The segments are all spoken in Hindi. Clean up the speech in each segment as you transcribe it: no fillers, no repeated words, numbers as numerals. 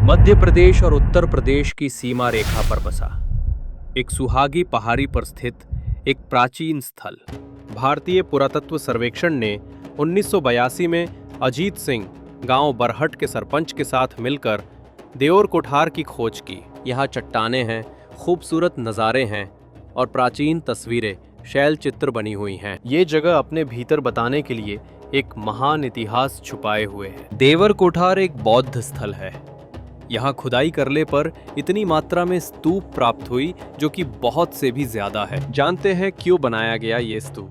मध्य प्रदेश और उत्तर प्रदेश की सीमा रेखा पर बसा एक सुहागी पहाड़ी पर स्थित एक प्राचीन स्थल। भारतीय पुरातत्व सर्वेक्षण ने 1982 में अजीत सिंह गांव बरहट के सरपंच के साथ मिलकर देवर कोठार की खोज की। यहाँ चट्टानें हैं, खूबसूरत नज़ारे हैं और प्राचीन तस्वीरें शैल चित्र बनी हुई हैं। ये जगह अपने भीतर बताने के लिए एक महान इतिहास छुपाए हुए है। देवर कोठार एक बौद्ध स्थल है। यहाँ खुदाई करने पर इतनी मात्रा में स्तूप प्राप्त हुई जो कि बहुत से भी ज्यादा है। जानते हैं क्यों बनाया गया ये स्तूप,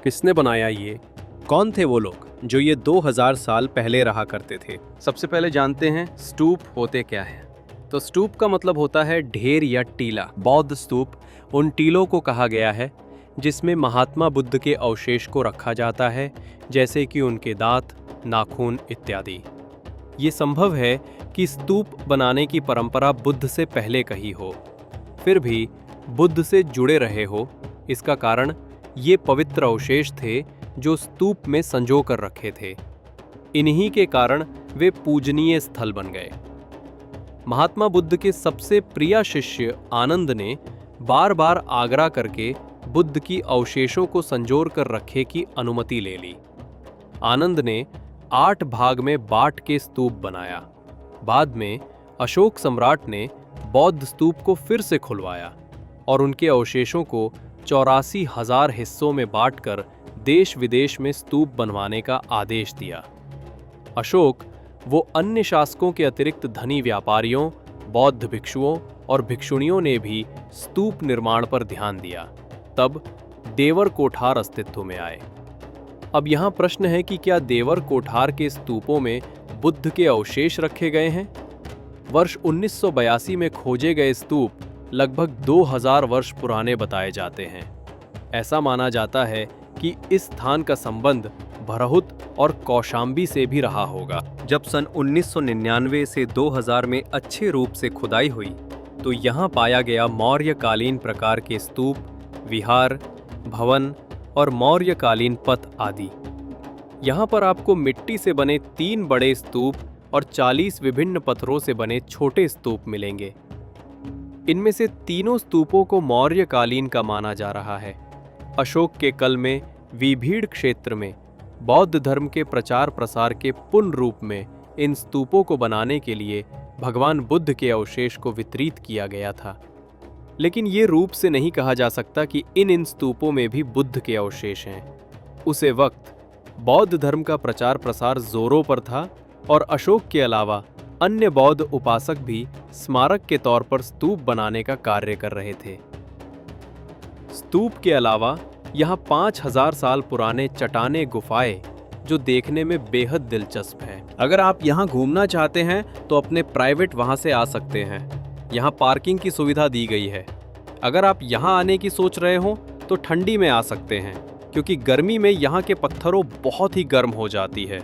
किसने बनाया ये, कौन थे वो लोग जो ये 2000 साल पहले रहा करते थे। सबसे पहले जानते हैं स्तूप होते क्या है। तो स्तूप का मतलब होता है ढेर या टीला। बौद्ध स्तूप उन टीलों को कहा गया है जिसमें महात्मा बुद्ध के अवशेष को रखा जाता है, जैसे कि उनके दांत, नाखून इत्यादि। ये संभव है कि स्तूप बनाने की परंपरा बुद्ध से पहले कही हो, फिर भी बुद्ध से जुड़े रहे हो। इसका कारण ये पवित्र अवशेष थे जो स्तूप में संजो कर रखे थे। इन्हीं के कारण वे पूजनीय स्थल बन गए। महात्मा बुद्ध के सबसे प्रिय शिष्य आनंद ने बार बार आग्रह करके बुद्ध की अवशेषों को संजोर कर रखे की अनुमति ले ली। आनंद ने 8 भाग में बांट के स्तूप बनाया। बाद में अशोक सम्राट ने बौद्ध स्तूप को फिर से खुलवाया और उनके अवशेषों को 84,000 हिस्सों में बांटकर देश विदेश में स्तूप बनवाने का आदेश दिया। अशोक वो अन्य शासकों के अतिरिक्त धनी व्यापारियों, बौद्ध भिक्षुओं और भिक्षुणियों ने भी स्तूप निर्माण पर ध्यान दिया। तब देवर कोठार अस्तित्व में आए। अब यहाँ प्रश्न है कि क्या देवर कोठार के स्तूपों में बुद्ध के अवशेष रखे गए हैं? वर्ष 1982 में खोजे गए स्तूप लगभग 2000 वर्ष पुराने बताए जाते हैं। ऐसा माना जाता है कि इस स्थान का संबंध भरहुत और कौशाम्बी से भी रहा होगा। जब सन 1999 से 2000 में अच्छे रूप से खुदाई हुई तो यहाँ पाया गया मौर्यकालीन प्रकार के स्तूप, विहार, भवन और मौर्यकालीन पथ आदि। यहाँ पर आपको मिट्टी से बने 3 बड़े स्तूप और 40 विभिन्न पत्थरों से बने छोटे स्तूप मिलेंगे। इनमें से तीनों स्तूपों को मौर्यकालीन का माना जा रहा है। अशोक के कल में विभीड़ क्षेत्र में बौद्ध धर्म के प्रचार प्रसार के पुण्य रूप में इन स्तूपों को बनाने के लिए भगवान बुद्ध के अवशेष को वितरित किया गया था। लेकिन ये रूप से नहीं कहा जा सकता कि इन स्तूपों में भी बुद्ध के अवशेष हैं। उसे वक्त बौद्ध धर्म का प्रचार प्रसार जोरों पर था और अशोक के अलावा अन्य बौद्ध उपासक भी स्मारक के तौर पर स्तूप बनाने का कार्य कर रहे थे। स्तूप के अलावा यहाँ 5000 साल पुराने चट्टाने गुफाएं जो देखने में बेहद दिलचस्प है। अगर आप यहाँ घूमना चाहते हैं तो अपने प्राइवेट वहाँ से आ सकते हैं। यहाँ पार्किंग की सुविधा दी गई है। अगर आप यहाँ आने की सोच रहे हो तो ठंडी में आ सकते हैं, क्योंकि गर्मी में यहाँ के पत्थरों बहुत ही गर्म हो जाती है।